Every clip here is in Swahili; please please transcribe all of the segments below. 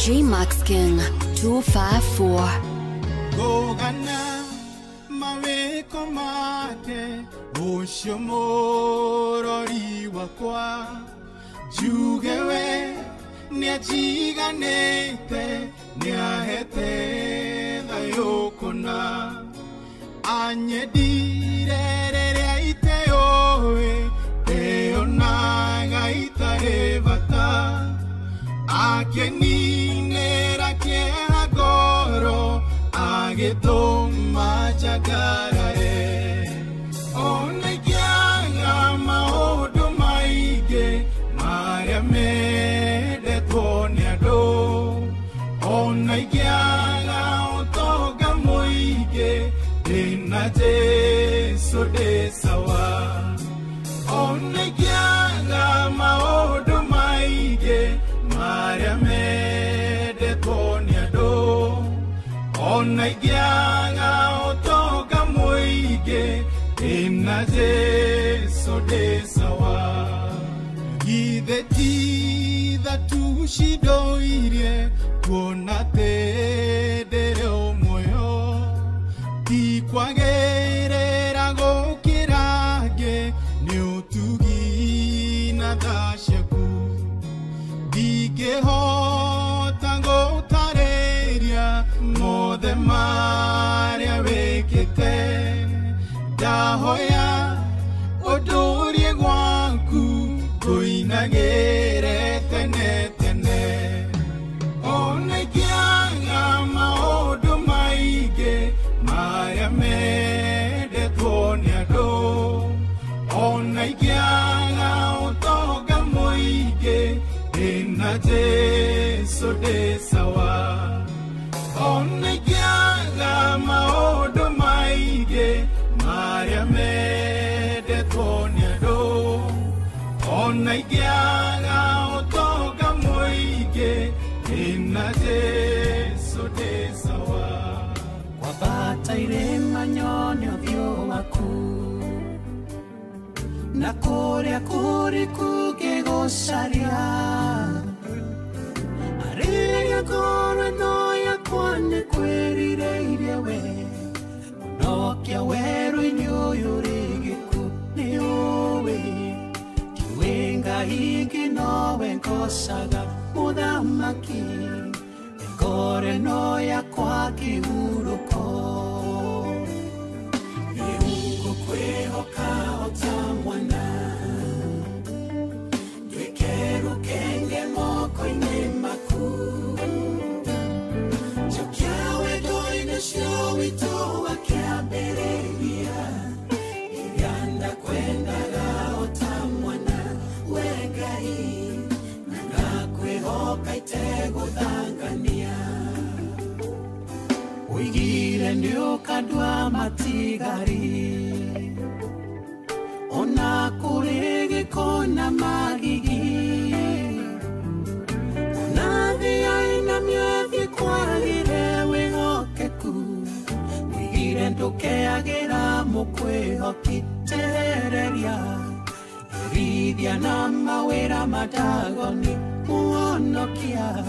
DJ Maxkin 254. Gogana maweko make Oshomorori wakwa Jugewe Niajiganete Niahete Dayokona Anyedire iteoe Teonaga itarevata Akenine rakiera goro Agetoma jagarae Onegianga maodo maige Maria mede toniado Onegianga otoga moige Dena jeso de sawa Onegianga maodo maige Maria mede toniado Onaigianga otoga moige Dena jeso de sawa Gide ti da tu shidoire Konate dere omoyo Ti kwagere rago kirage Neutugi nadashaku Dige hota go tareria Mode maria vekete Dahoya odorie gwanku Goinagere tene tene Onegianga maodo maige Maria mede toniado Onegianga otoga moige Dena jeso de sawa Onegianga maodo maige Maria mede toniado Onegianga otoga moige Dena jeso de sawa Wabata ire manyone ovyo waku Na korea kore kuge gosaria Areria kore noya kwane kwerire irewe Unokia weru inyoyo regiku neowe Kiwenga higi nowe nkosaga mudamaki Kore noya kwa kihuruko Eungo kweho kao tamwana Dwekeru kenge moko inemaku Jokiawe doine showi towa kia bereria Irianda kwenda gao tamwana Wegai Nanga kweho kaitego dhangania Uigire ndio kadwa matigari Ona kurege kona magigi Ona via ina myethi kwa girewe hokeku Uigire ndoke agira mokwe hokitereria Iridia na mawera madagoni muonokia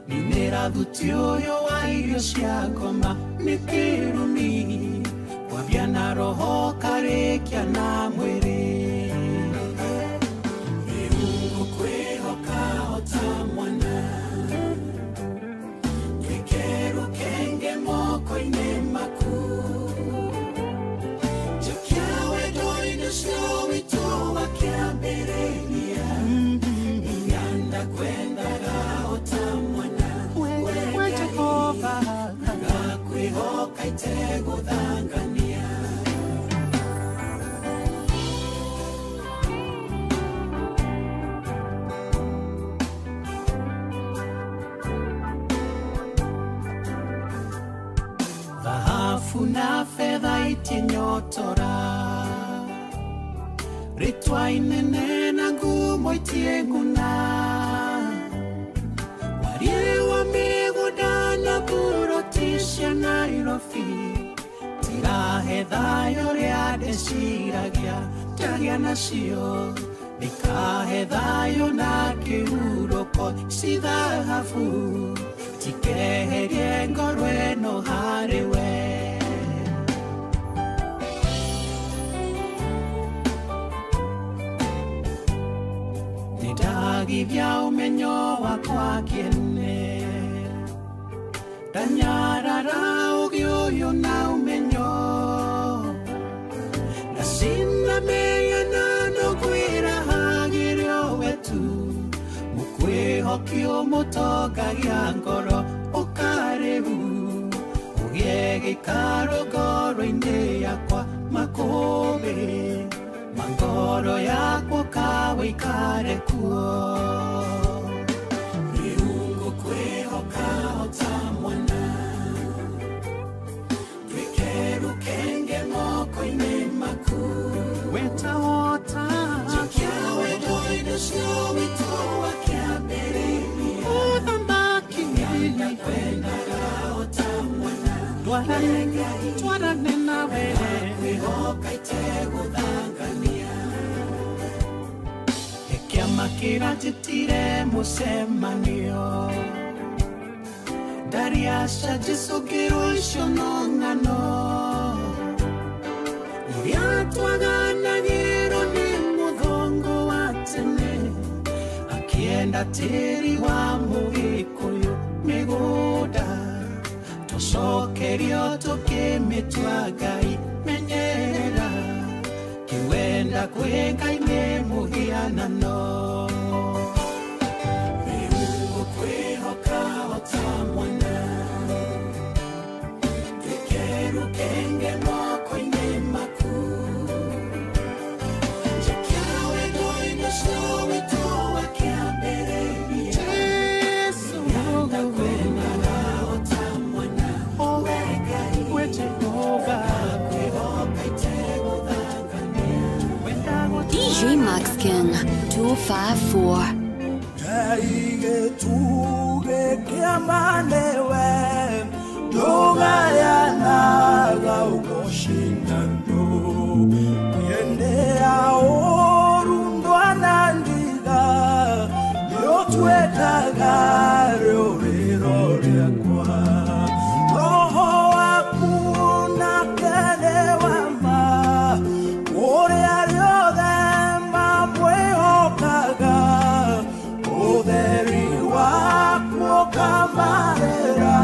Ninera dhutioyo wa irio siakoma nikirumi Wabia na roho karekia na mwere Eungo kweho kao tamwana Dwekeru kenge moko inemaku Jokiawe doine showi towa kia berenia Iyanda kwenda gao tamwana Nagakwiho kaitego dhangania Dhahafu na fedha itinyotora Ritwa inene na ngumo itienguna Wariewa migudana burotisha na irofi Tirahe dhayo rea desiragia Tagia nasio Nikahe dhayo na kiuroko Si dhahafu Tikeherie ngoro ĩno harĩ we. Nĩndagithia ũmenyo wakwa kĩene, ndanyarara ũgĩ ũyũ na ũmenyo, na sinamenya na nũkwĩrahagĩrio wetu, mũkwĩhokio mũtongagia ngoro ũkarĩhu, ũgĩe gĩikaro ngoro-inĩ yakwa makũmbĩ, mangoro yakwa kawe ikare kuo. Rĩu ngũkwĩhoka o ta mwana, twĩke rũkenge moko-inĩ maku, wetahota njokia wendo-inĩ ũcio witũ wa kĩambĩrĩria, ũthamaki ndakwendaga o ta mwana, twarane nawe, kwĩhoka itegũthangania. Kĩama kĩranjĩtire mũcemanio, ndariaca Jesũ ngĩrwo icio no ng'ano, iria twaganagĩrwo nĩ mũthongo wa tene, akĩenda tĩri wa mũgĩkũyũ mĩgũnda, tũcokerio tũkĩmĩtua Ngai menyerera, kĩwenda kwĩ Ngai nĩ mũhianano. Rĩu ngũkwĩhoka o ta mwana, twĩke rũkenge moko-inĩ maku, njokia wendo-inĩ ũcio witũ wa kĩambĩrĩria, Jesũ ndakwendaga o ta mwana, we Ngai we Jehova, kwĩhoka itegũthangania. DJ Max King 254. Taige tuge kiamanewe, dogaya naga ukoshindano, yende aorundo anandiga, yotwetaga rorero kwa, roho akuna kelewama, ore ariode mabwehokaga, oderi wako kamarera,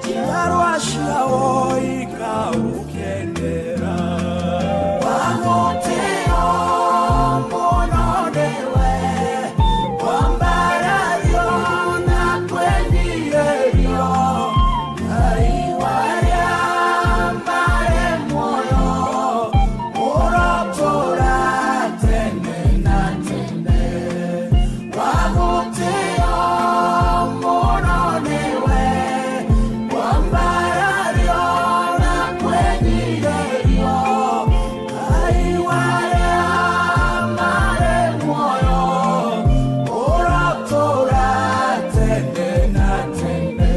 tiarwasha oika ukendera, wamoteo monodewe, wambarario na kwendiyerio, aiwaria mare moyo, orotora tene na tene, wamoteo monodewe, wambarario na kwendiyerio, aiwaria mare moyo, orotora tene na tene.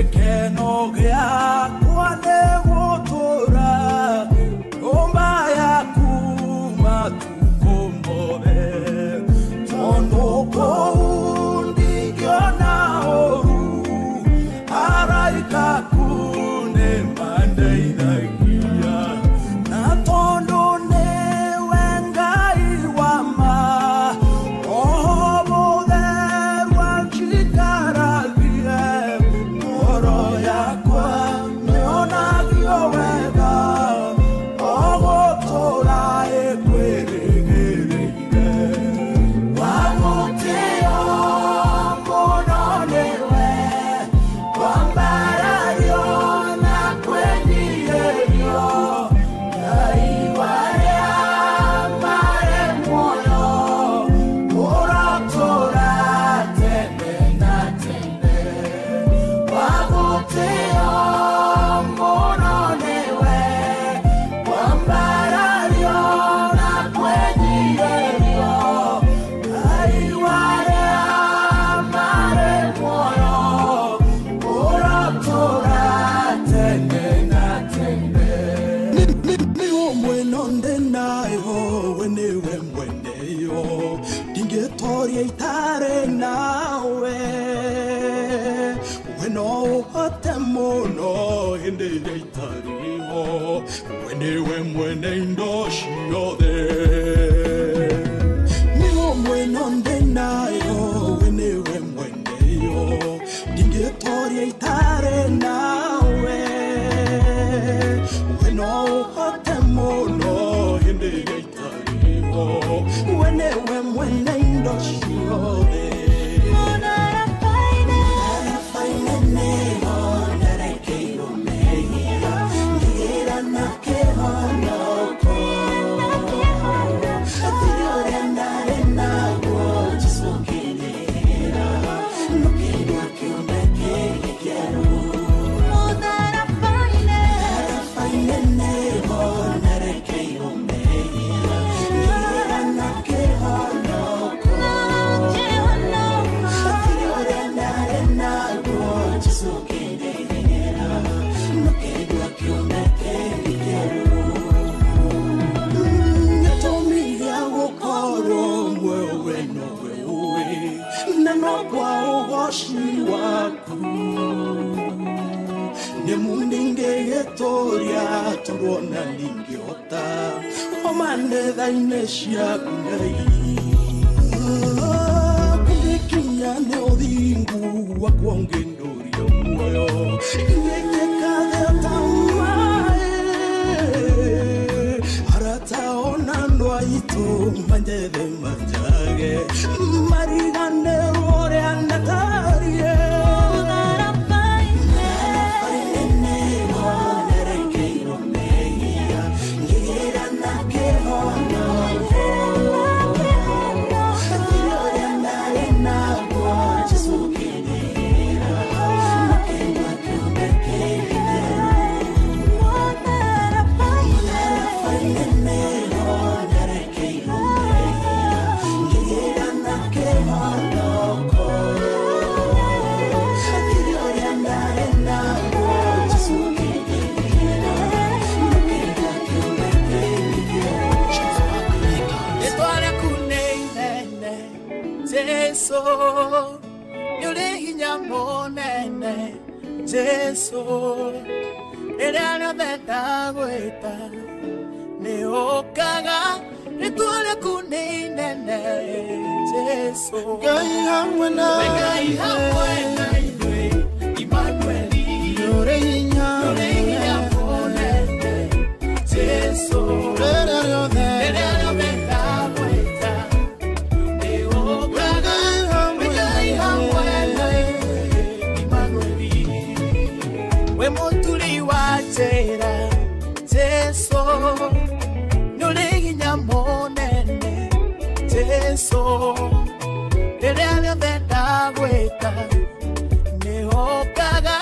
Ikeno gyakwa nĩgũtũra, ngoma yaku matukomboe, tondũ kũu ndingĩona ũru, araika aku nĩmandeithagia, na tondũ nĩwe Ngai wa ma, roho mũtheru anjikaragie, ngoro yakwa no hatemono hindi itariho wenewe mwene indoshio de Mimo mwenonde nayo wenewe mwene yo Dingetoria itare nawe Weno hatemono hindi itariho wenewe mwene indoshio de Turona lingiota Omane da inesia kungai Kundekia neodingu Wakuangendoria muyo Ingekeka de tamae Arata onando aito Mande de manjage Marigane ore anatarie Jesu, erano beta gueta, neokaga, rituale kuni nene. Jesu, gai hamwena, Immanueli, yoreinya monene. Jesu, erano beta gueta, neokaga, gai hamwena. Wemotuli watera Jesu Nuliginya monene Jesu Erano beta gueta Neokaga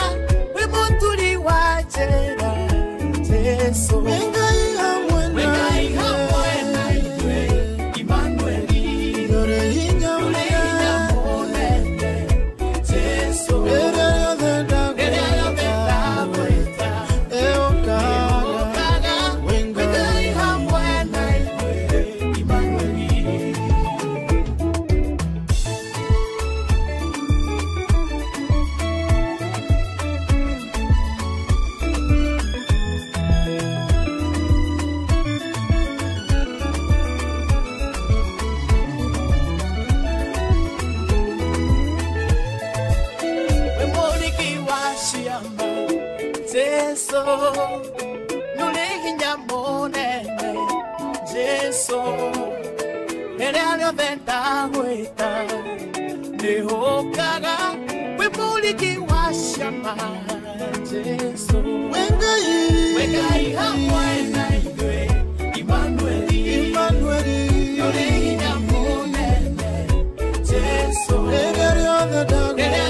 Wemotuli watera Jesu Wengai hamwena Immanueli Nuliginya monene Jesu Jesu, nuliginya monene. Jesu, erano beta gueta, neokaga, wemuliki washama. Jesu, wengai hamwena Immanueli, nuliginya monene. Jesu, erano beta gueta.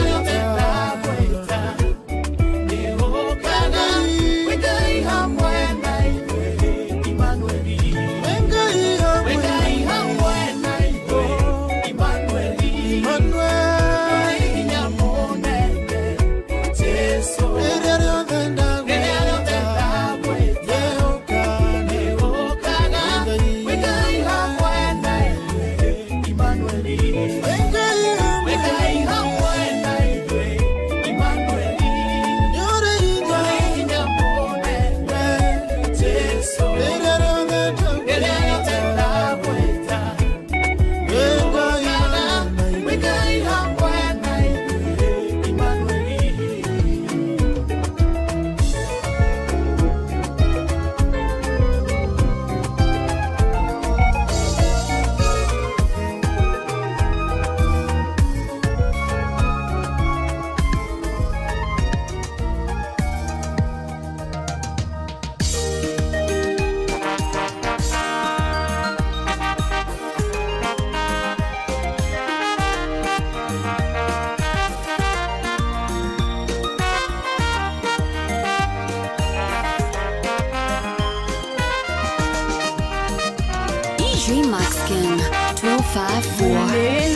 DJ Maxkin 254.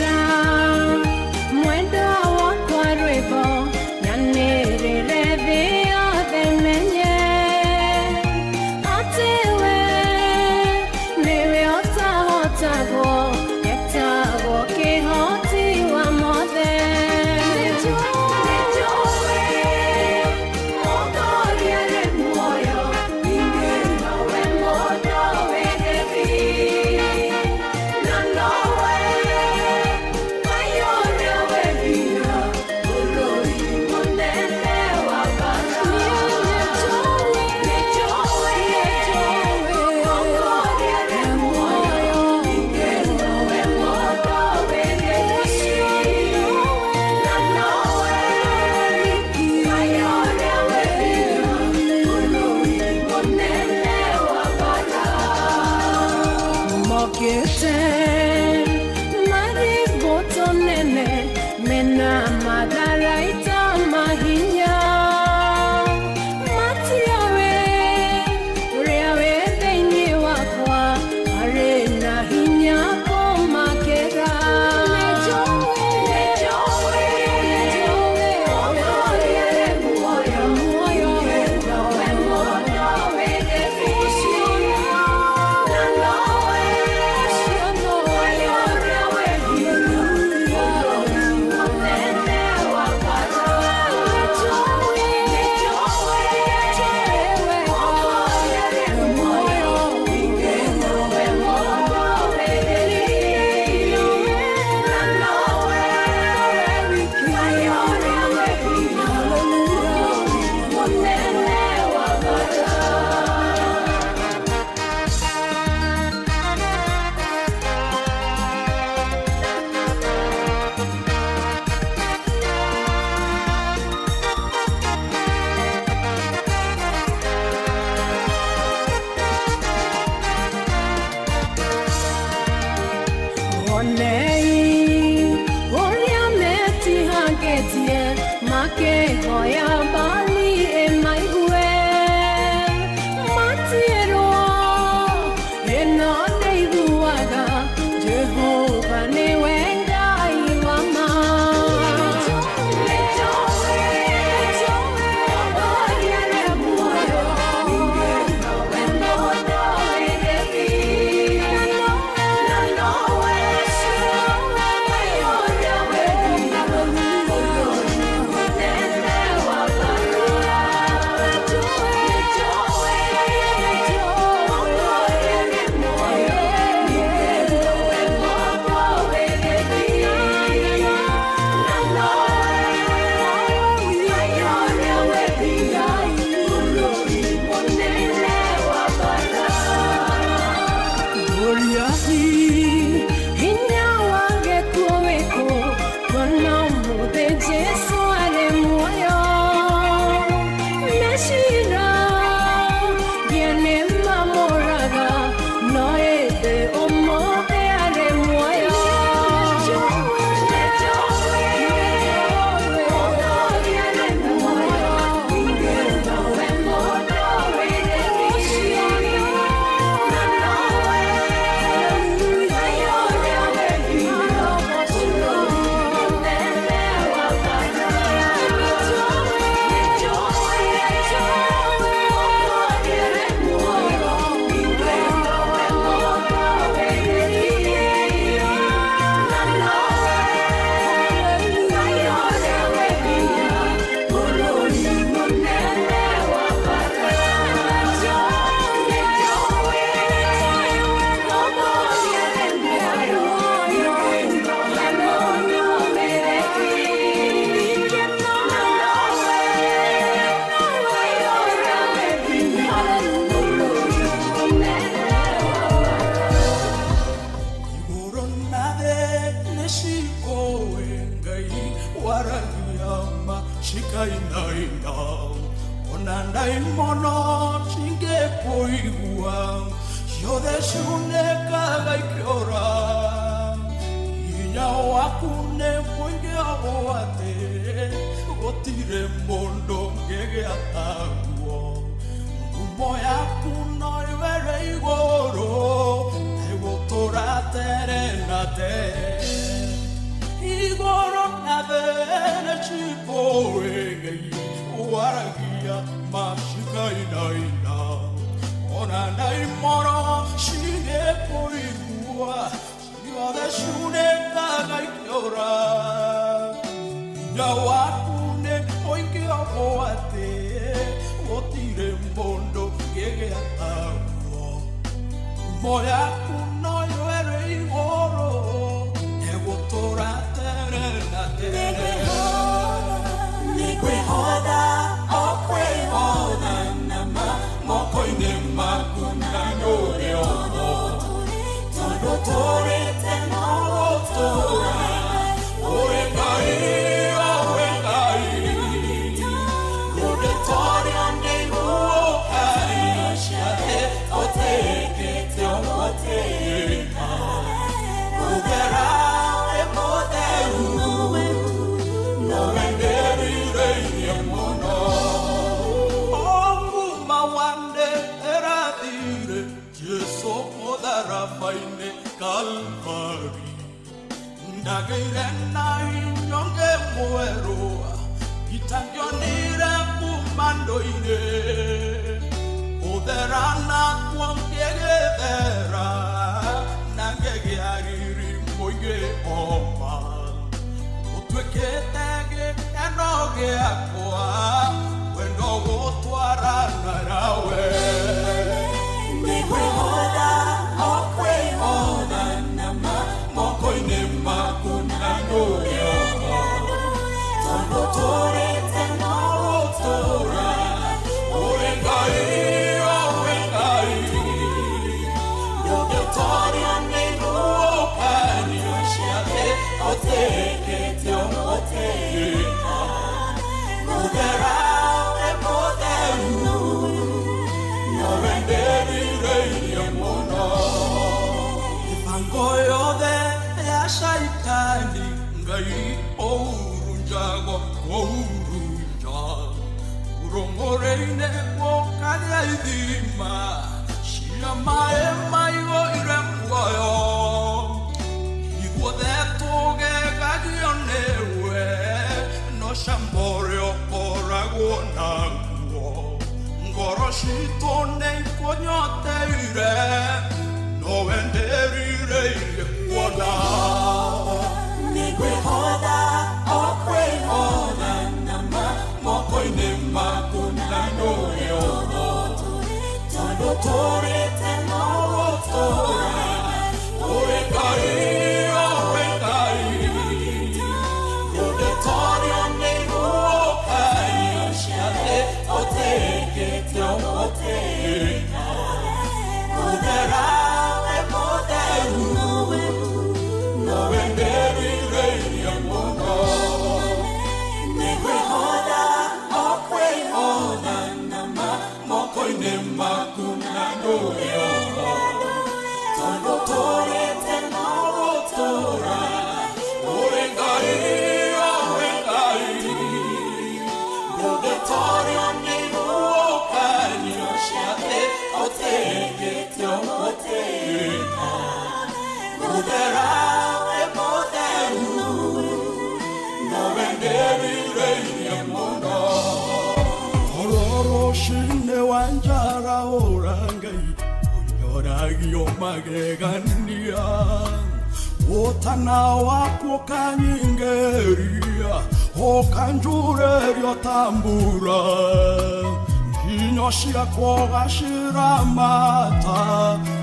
Moya kuno iwere igoro, ewo to nate Igoro navene chipoe Waragia mashikainaina Ona naimoro shine poigua Yode shune kagaiora Nyawakune oike oate Otire mondo gege atawo Moya kuno yoere igoro Ewo tora tere na tere Nikwe hoda okwe hoda nama Moko ine makuna nyore omo Todo tore teno tora Oekai Calvary, Nagirena inyonge muero, Itangionira kumando ine, Oderana kwangegera, Nagege ariri moye oma, Utweketege enoge akwa, Wendo gotwara narawe, Nikwe hoda, okwe hoda nama, Moko ine makuna nore omo, Tondo tore teno tora, Oengai, Yoge tori ane nuokani, Oshiate, oteke te omoteka, Mudera e modernu, Norenderi reini amono, Ifangoyo de ashaikani, Ngai ourunjago ourunja, Uromoreine wokanya idima, Shiamae maigo iremgoyo, Igwo de toge gagionewe, No shamboreo porago nanguo, Ngoroshito ne konyoteire, No enderire wada. Nikwe hoda, okwe hoda nama, Moko ine makuna nore omo, Tondo tore teno tora, Oekai, Yode tori ane nuokani, Oshiate, oteke te omoteka, Mudera e modernu, Norenderi reini amono, Nikwe hoda, okwe hoda nama, Moko ine makuna nore omo, Tondo tore teno tora, Oengai, Yode tori ane nuokani, Oshiate, oteke te omoteka, Mudera e modernu, Norenderi reini amono, Ororo shine wanjara orangai, Onyoragi omagegania, Otana wako kanyingeria, Okanjurerio tambura, Inoshia koga shiramata,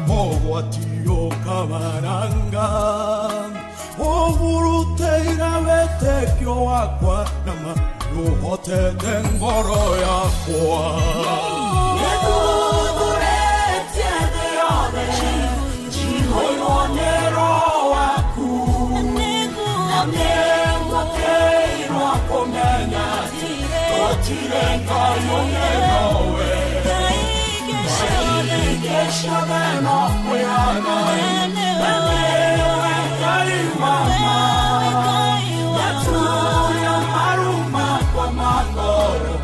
Ogwatio kamaranga, Ovuruteira vetekyo akwa, Nama yohote dengoro yakwa. Yedurete deode, Jihoyonero aku, Namengo keiro akomenyati, Otirenga yonerowe, Kesha no kuyana, Mama, Yatuya maruma kwa magoro,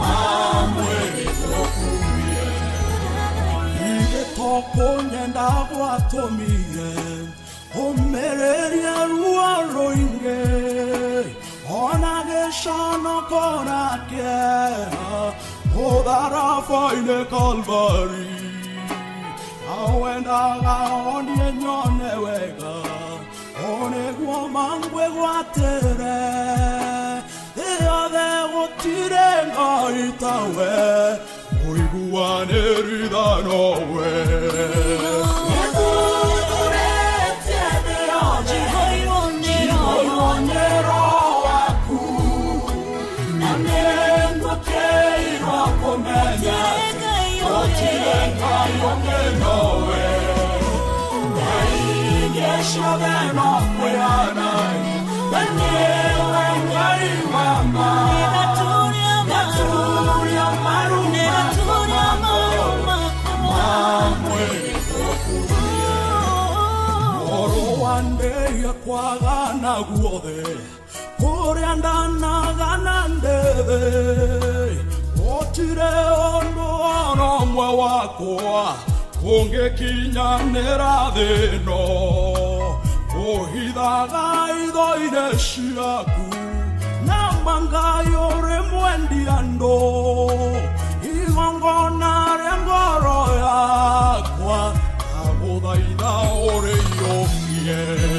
Mamwe toko nyenda watomie, Omereria ruaroinge Onageshana konake Odara foine Calvary Awendaga ondie nyonewega Onegwa mangwe guatere Eade gotire ngaitawe Oiguanerida nowe Kwagana guode Ore andana ganandede Otire ondo anomwe wakoa Konge kinyanera deno Ohidaga idoide shiraku Namanga yore mwendiando Igongona rengoro yakwa Agodaida ore yokie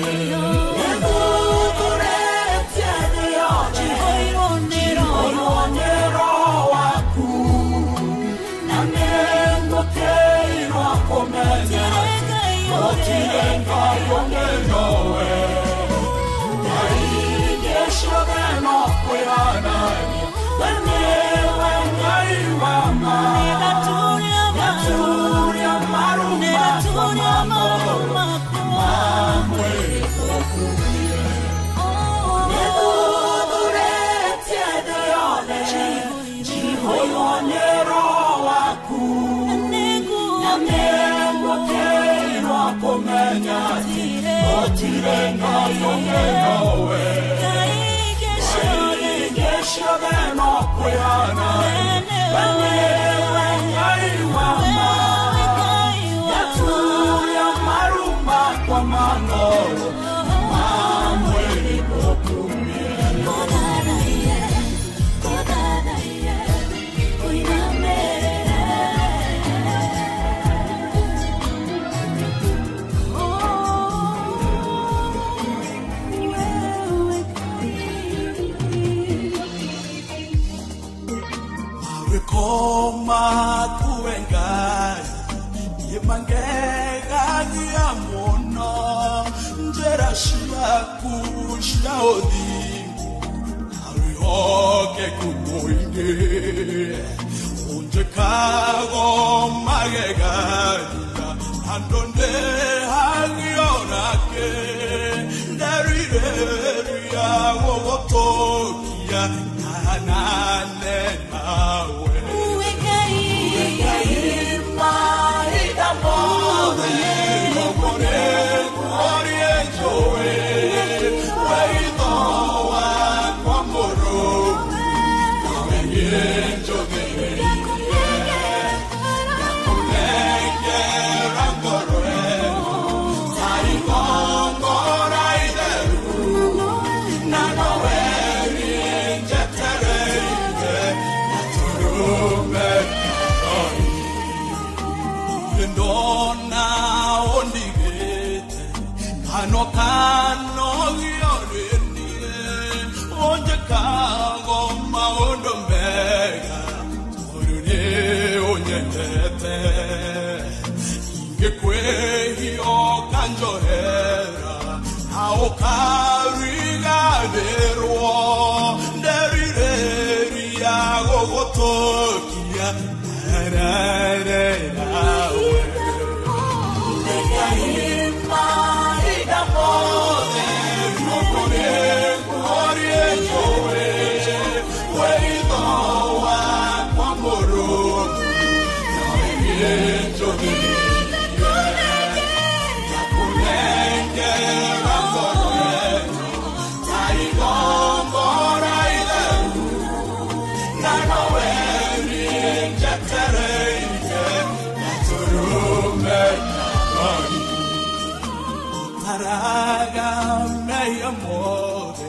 amore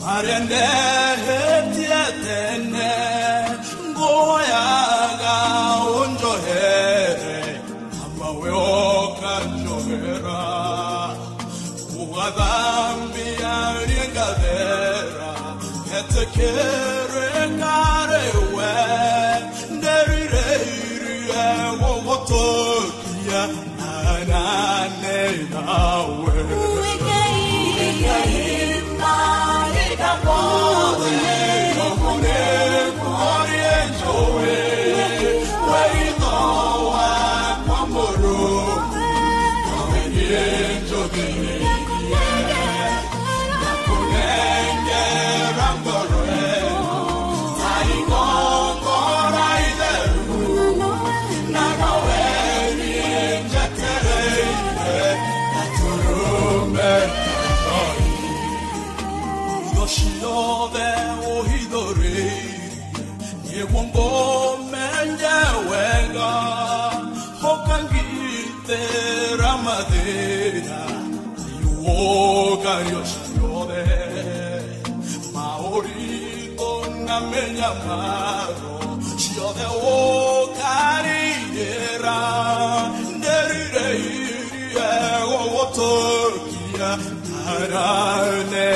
marende tietene goyaga unjohere amawe okanjohera ugadambi ariengadera etekere karewe nerireire wogotokia nanane nawe Ramadera, Yoshiyode, Maorito Namenyamaro, Shiode o Carriera, Nerireia, Otokia, Arane,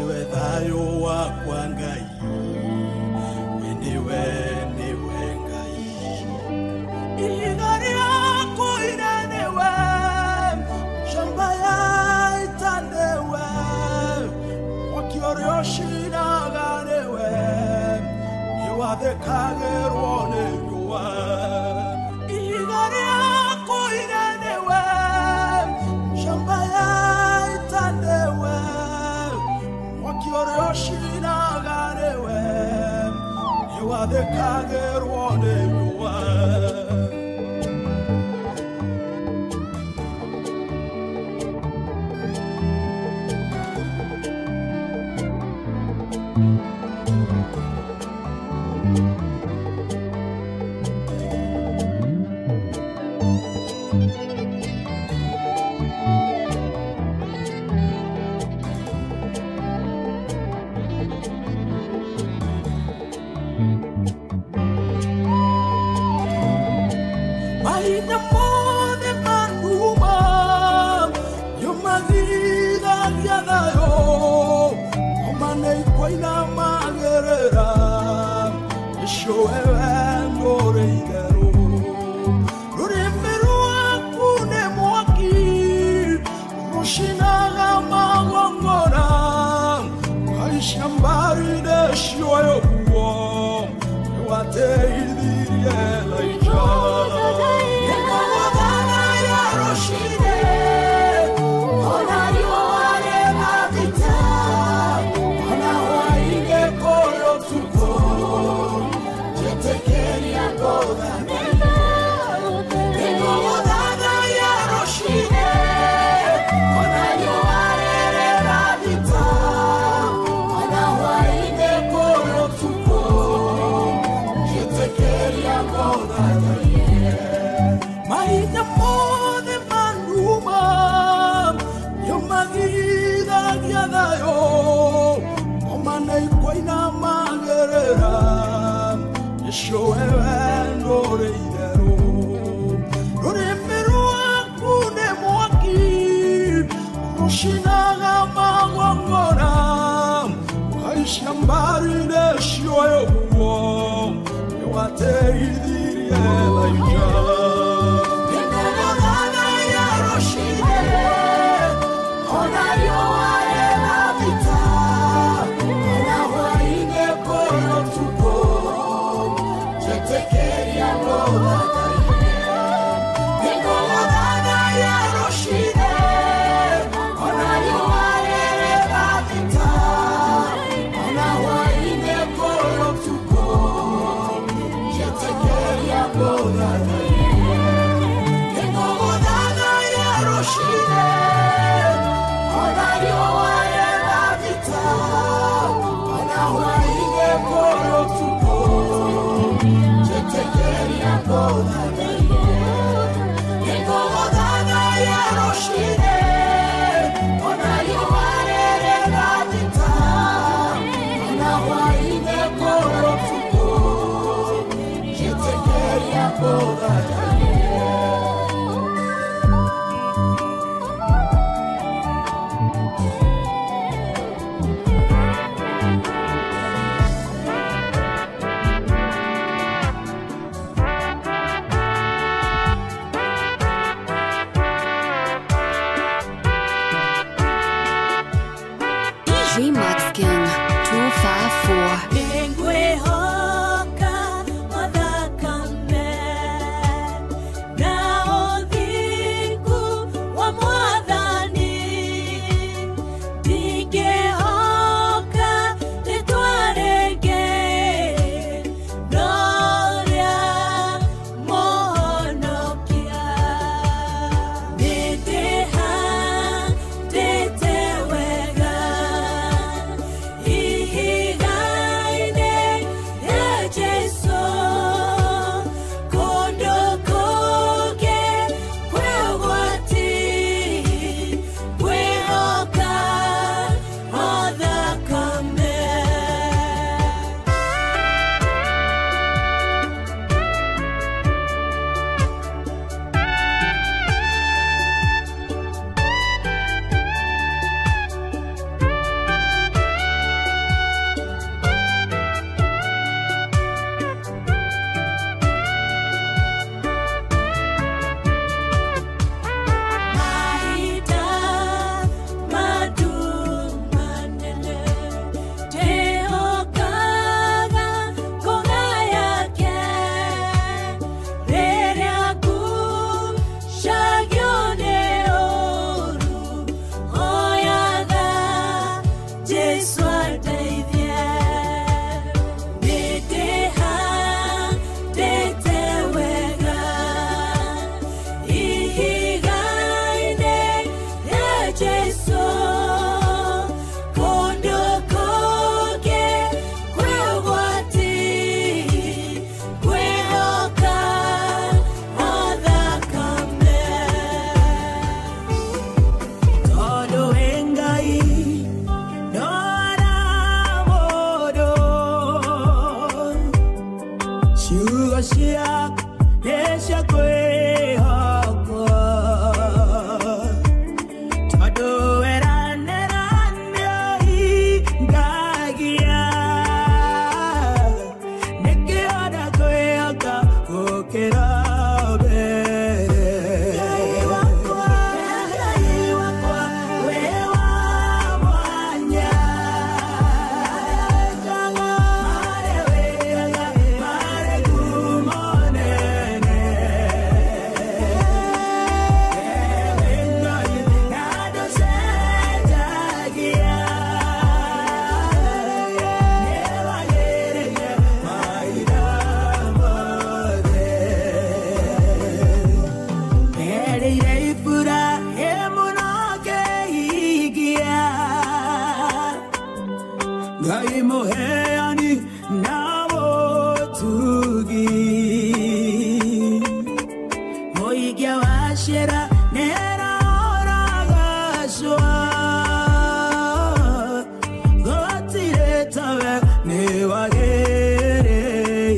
niwe thayo wakwa Ngai niwe Ngai igari yako inanewe shamba ya itanewe wakioshina ganewe niwathe kagerone yuwa igari yako inanewe shamba ya Yoshina garewe, you are the Kager one you are.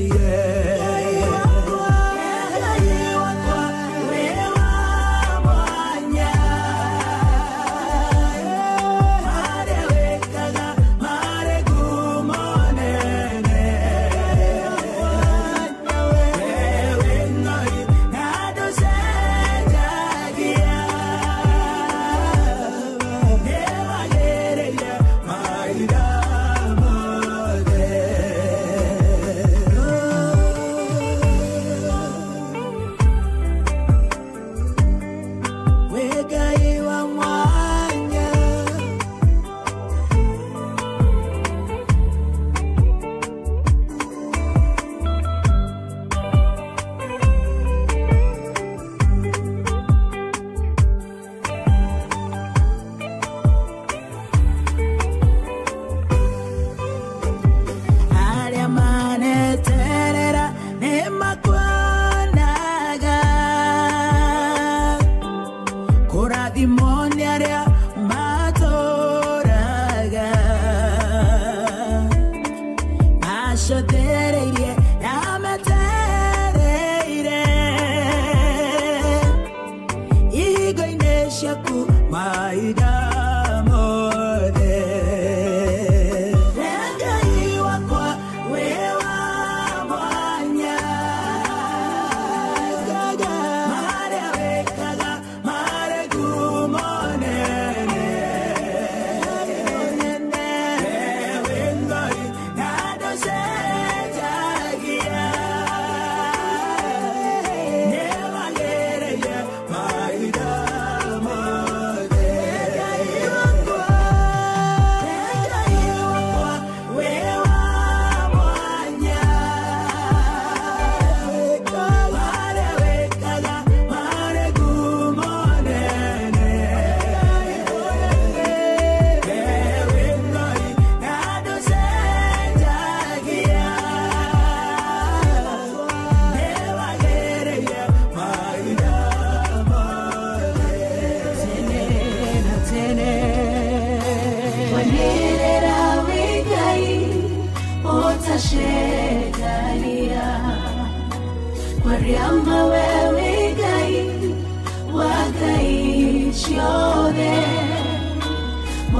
Yeah.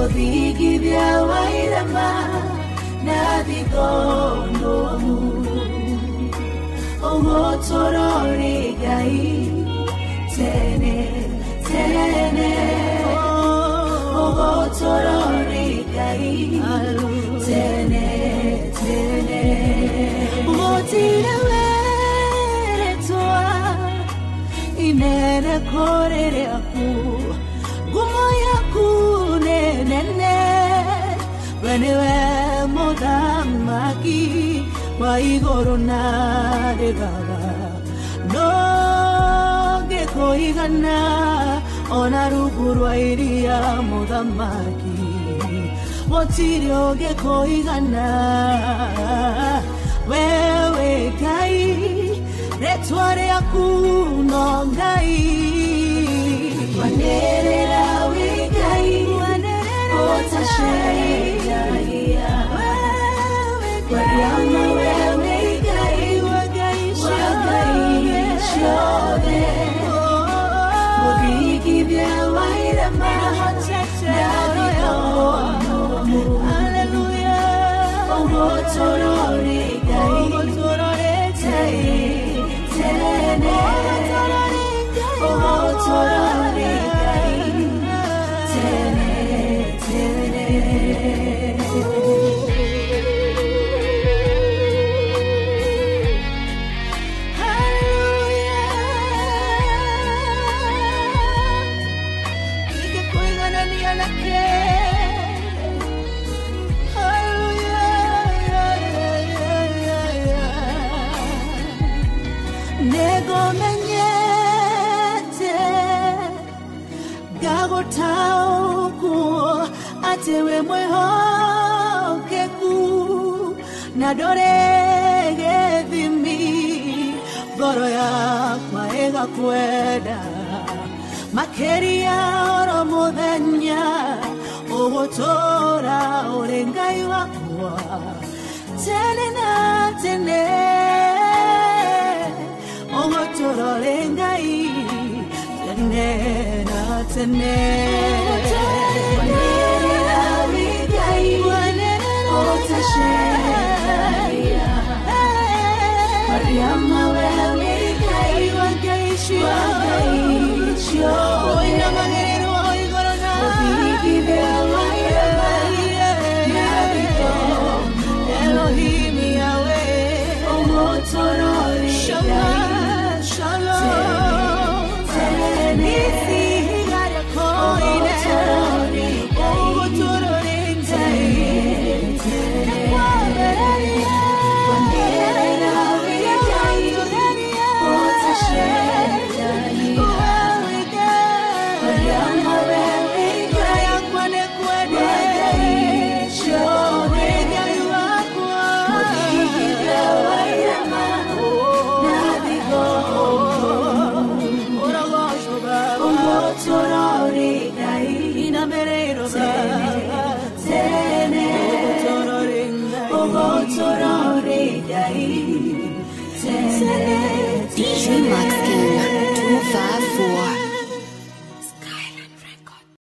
Modigi vya wairama na digonomu Ogotorori gai tene tene Ogotorori gai tene tene Motira were toa inere korere aku Gumoya kune nene Wenewe modamaki Waigoro na regaga No ge koigana Onaruguru airia modamaki Motirio ge koigana Wewe kai Retware aku nongai Wanerera wigai Otashei jagia Wariama wewe gai Wagai shode Modigi vya wairama Naviomu Hallelujah Ogotorori gai Tene Ogotorori gai Tene Atewe mweho keku Nadorege vimi Goro ya kwa ega kweda Makeria oro modenya Ogotora orengai wakwa Tene na tene Ogotora orengai Tene na tene Mariama wewe gai wagai shio Oina magerero oigoro na Obigi vya wairama Nabiko Elohim Yahweh Ogotorori Shalom Shalom Nisi higara koine Ogotorori Tene, Ogotorori gai